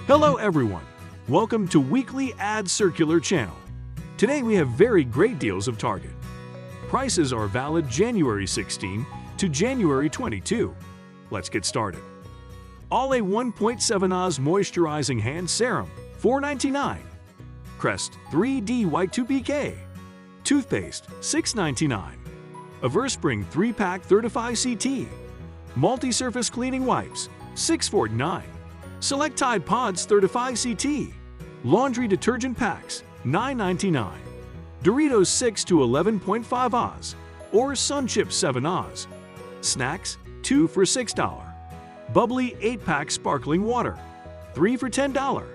Hello everyone, welcome to Weekly Ad Circular Channel. Today we have very great deals of Target. Prices are valid January 16 to January 22. Let's get started. Olay 1.7 Oz Moisturizing Hand Serum, $4.99. Crest 3D White 2PK. Toothpaste, $6.99. Everspring 3-pack 35CT. Multi-surface cleaning wipes, $6.49. Select Tide Pods 35CT. Laundry detergent packs, $9.99. Doritos 6 to 11.5 Oz or SunChips 7 Oz. Snacks, 2 for $6. Bubly 8-pack sparkling water, 3 for $10.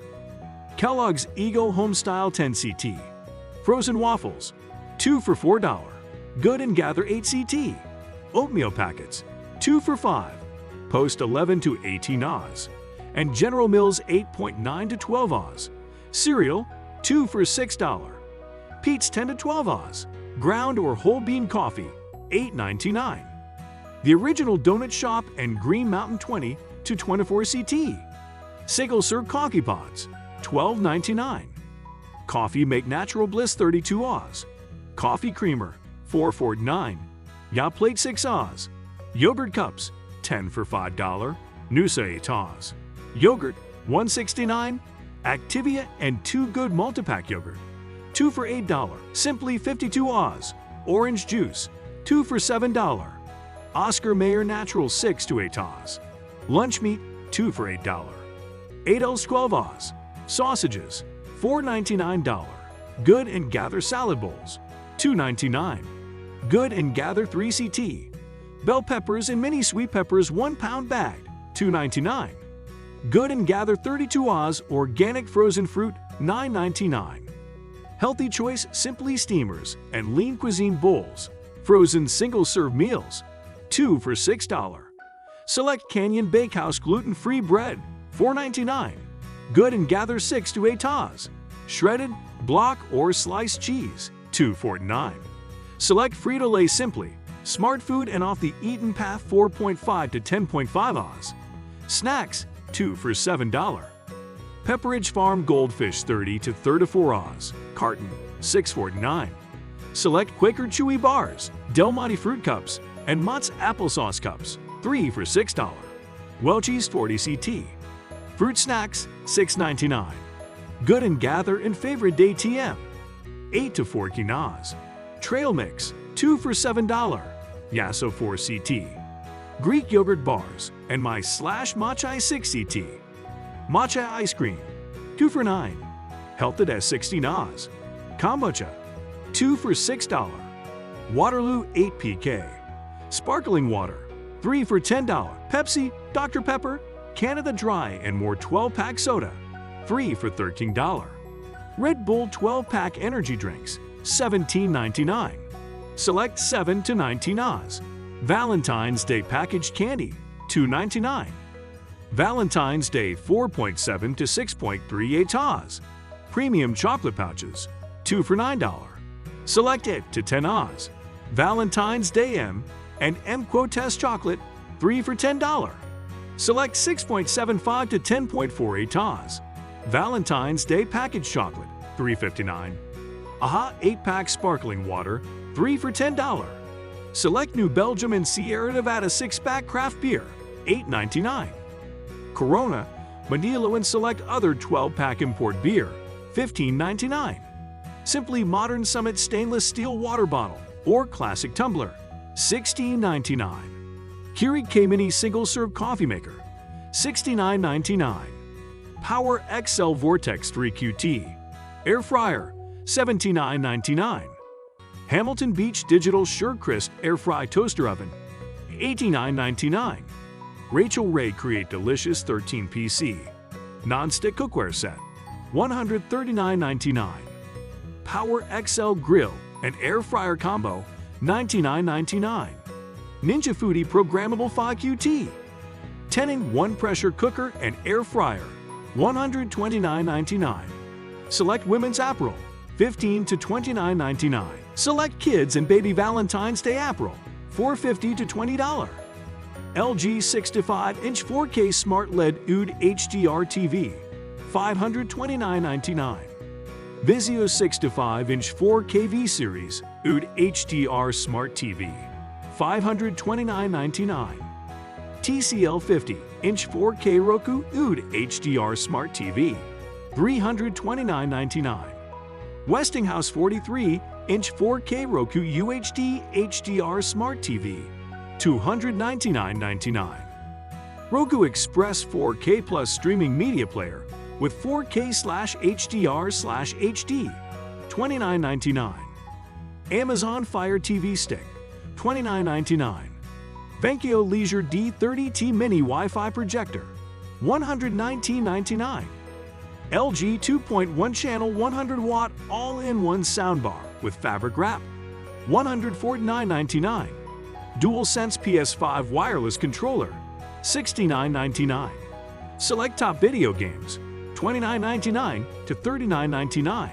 Kellogg's Eggo Homestyle 10CT. Frozen waffles, 2 for $4. Good and Gather 8CT. Oatmeal packets, 2 for $5. Post 11 to 18 Oz. And General Mills 8.9 to 12 Oz. Cereal, 2 for $6. Peet's 10 to 12 Oz. Ground or whole bean coffee, $8.99. The Original Donut Shop and Green Mountain 20 to 24 CT. Single-serve coffee pods, $12.99. Coffee Make Natural Bliss 32 Oz. Coffee creamer, $4.49. Yaplate 6 Oz. Yogurt cups, 10 for $5. Noosa 8 Oz. Yogurt, $1.69. Activia and 2 Good Multipack Yogurt, 2 for $8. Simply 52 Oz. Orange juice, 2 for $7. Oscar Mayer Natural 6 to 8 Oz. Lunch meat, 2 for $8. Adels 12 Oz. Sausages, $4.99. Good and Gather salad bowls, $2.99. Good and Gather 3CT. Bell peppers and mini sweet peppers 1 pound bagged, $2.99. Good and Gather 32 Oz organic frozen fruit, $9.99. Healthy Choice Simply Steamers and Lean Cuisine Bowls, frozen single-serve meals, 2 for $6. Select Canyon Bakehouse gluten-free bread, $4.99. Good and Gather 6 to 8 Oz. Shredded, block, or sliced cheese, $2.49. Select Frito-Lay Simply, Smart Food and Off the Eaten Path 4.5 to 10.5 Oz. Snacks, 2 for $7. Pepperidge Farm Goldfish 30 to 34 Oz. Carton, $6.49. Select Quaker Chewy Bars, Del Monte Fruit Cups, and Mott's Applesauce Cups, 3 for $6. Welch's 40 CT. Fruit Snacks, $6.99. Good and Gather and Favorite Day TM, 8 to 14 Oz. Trail Mix, 2 for $7. Yasso 4 CT. Greek Yogurt Bars and My Matcha 6 CT. Matcha Ice Cream, 2 for $9. Healthed at 16 Oz. Kombucha, 2 for $6. Waterloo 8PK. Sparkling Water, 3 for $10. Pepsi, Dr. Pepper, Canada Dry and More 12-pack soda, 3 for $13. Red Bull 12-pack energy drinks, $17.99. Select 7 to 19 Oz. Valentine's Day packaged candy, $2.99. Valentine's Day 4.7 to 6.38 Oz. Premium chocolate pouches, 2 for $9. Select it to 10 Oz. Valentine's Day M and M Quotest chocolate, 3 for $10. Select 6.75 to 10.48 Oz. Valentine's Day packaged chocolate, $3.59. AHA 8-pack sparkling water, 3 for $10. Select New Belgium and Sierra Nevada 6-pack craft beer, $8.99. Corona, Modelo and select other 12-pack import beer, $15.99. Simply Modern Summit stainless steel water bottle or classic tumbler, $16.99. Keurig K-Mini single-serve coffee maker, $69.99. Power XL Vortex 3QT. Air fryer, $79.99. Hamilton Beach Digital Sure Crisp Air Fry Toaster Oven, $89.99. Rachel Ray Create Delicious 13PC. Non-stick cookware set, $139.99. Power XL Grill and Air Fryer Combo, $99.99. Ninja Foodie Programmable 5QT. 10-in-1 pressure cooker and air fryer, $129.99. Select Women's Apparel, $15 to $29.99. Select Kids and Baby Valentine's Day Apparel, $4.50 to $20. LG 6 to 5-inch 4K Smart LED UD HDR TV, $529.99. Vizio 6 to 5-inch 4K V-Series UD HDR Smart TV, $529.99. TCL 50-inch 4K Roku UD HDR Smart TV, $329.99. Westinghouse 43-inch 4K Roku UHD HDR Smart TV, $299.99. Roku Express 4K Plus streaming media player with 4K/HDR/HD, $29.99. Amazon Fire TV Stick, $29.99. Venkyo Leisure D30T Mini Wi-Fi Projector, $119.99. LG 2.1 channel 100-watt all-in-one soundbar with fabric wrap, $149.99. DualSense PS5 wireless controller, $69.99. Select top video games, $29.99 to $39.99.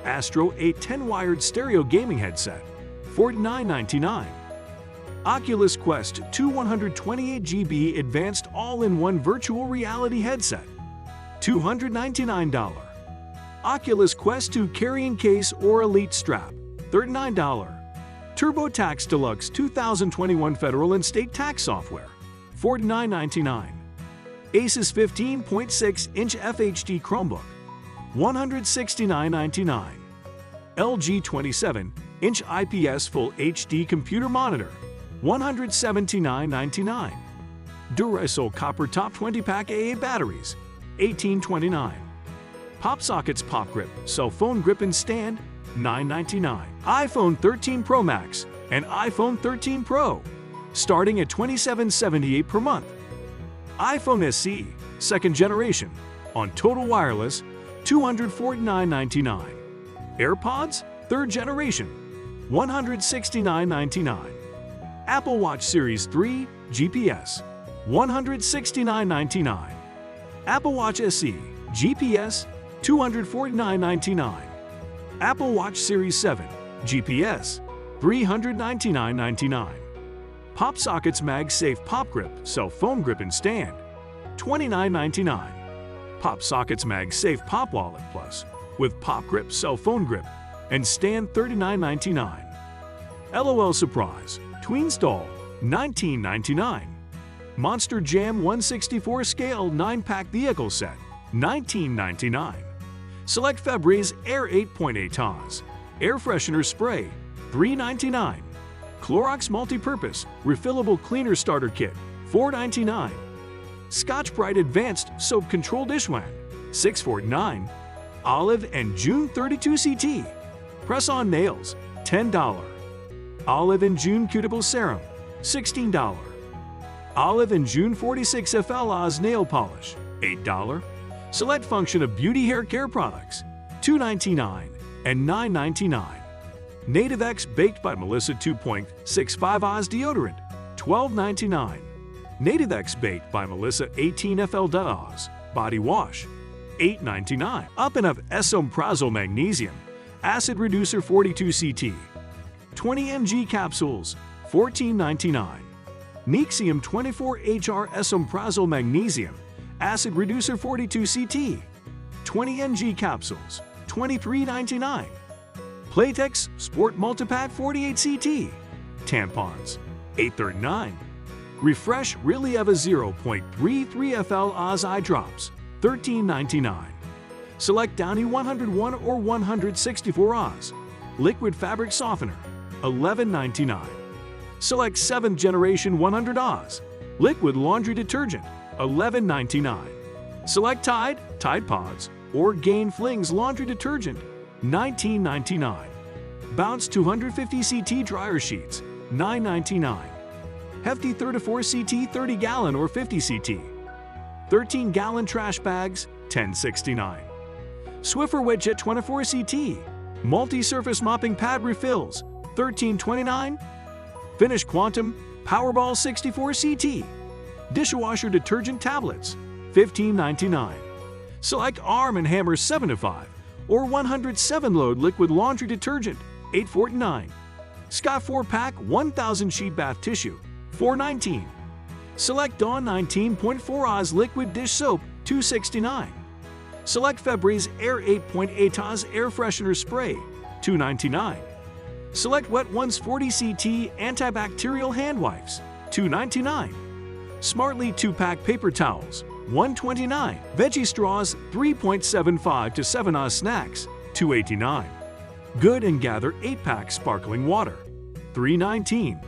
Astro 810 wired stereo gaming headset, $49.99. Oculus Quest 2 128GB advanced all-in-one virtual reality headset, $299. Oculus Quest 2 carrying case or Elite strap, $39. TurboTax Deluxe 2021 federal and state tax software, $49.99. Asus 15.6-inch FHD Chromebook, $169.99. LG 27-inch IPS Full HD computer monitor, $179.99. Duracell Copper Top 20-pack AA batteries, $18.29. Pop Sockets Pop Grip Cell Phone Grip and Stand, $9.99. iPhone 13 Pro Max and iPhone 13 Pro, starting at $27.78 per month. iPhone SE, second generation, on Total Wireless, $249.99. AirPods, third generation, $169.99. Apple Watch Series 3 GPS, $169.99. Apple Watch SE GPS, $249.99. Apple Watch Series 7 GPS, $399.99. Pop Sockets MagSafe Pop Grip Cell Phone Grip and Stand, $29.99. Pop Sockets MagSafe Pop Wallet Plus with Pop Grip Cell Phone Grip and Stand, $39.99. LOL Surprise Tweenstall, $19.99. Monster Jam 164 Scale 9-pack Vehicle Set, $19.99. Select Febreze Air 8.8 Taz Air Freshener Spray, $3.99. Clorox Multi-Purpose Refillable Cleaner Starter Kit, $4.99. Scotch-Brite Advanced Soap Control Dishwand, $6.49. Olive and June 32 CT Press-On Nails, $10. Olive and June Cuticle Serum, $16. Olive and June 46 FL Oz Nail Polish, $8. Select function of beauty hair care products, $2.99 and $9.99. Native X Baked by Melissa 2.65 Oz Deodorant, $12.99. Native X Baked by Melissa 18 FL Oz Body Wash, $8.99. Up and Up Esomeprazole Magnesium Acid Reducer 42 CT, 20 mg capsules, $14.99. Nexium 24HR Esomeprazole Magnesium Acid Reducer 42 CT, 20 mg capsules, $23.99. Playtex Sport Multipack 48 CT, tampons, $8.39. Refresh Relieva 0.33 FL Oz Eye Drops, $13.99. Select Downy 101 or 164 Oz Liquid Fabric Softener, $11.99. Select 7th Generation 100 Oz Liquid Laundry Detergent, $11.99. Select Tide, Tide Pods, or Gain Flings Laundry Detergent, $19.99. Bounce 250 CT Dryer Sheets, $9.99. Hefty 34 CT 30-gallon or 50 CT, 13-gallon trash bags, $10.69. Swiffer Wedget 24 CT Multi-Surface Mopping Pad Refills, $13.29. Finish Quantum Powerball 64 CT Dishwasher Detergent Tablets, $15.99. Select Arm & Hammer 7-5 or 107-load Liquid Laundry Detergent, $8.49. Scott 4-pack 1,000 Sheet Bath Tissue, $4.19. Select Dawn 19.4 Oz Liquid Dish Soap, $2.69. Select Febreze Air 8.8 Air Freshener Spray, $2.99. Select Wet Ones 40 CT Antibacterial Hand Wipes, $2.99. Smartly 2-pack paper towels, $1.29. Veggie straws 3.75 to 7-oz snacks, $2.89. Good and Gather 8-pack sparkling water, $3.19.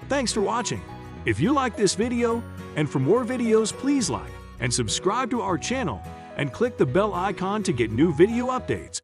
Thanks for watching. If you like this video, and for more videos, please like and subscribe to our channel and click the bell icon to get new video updates.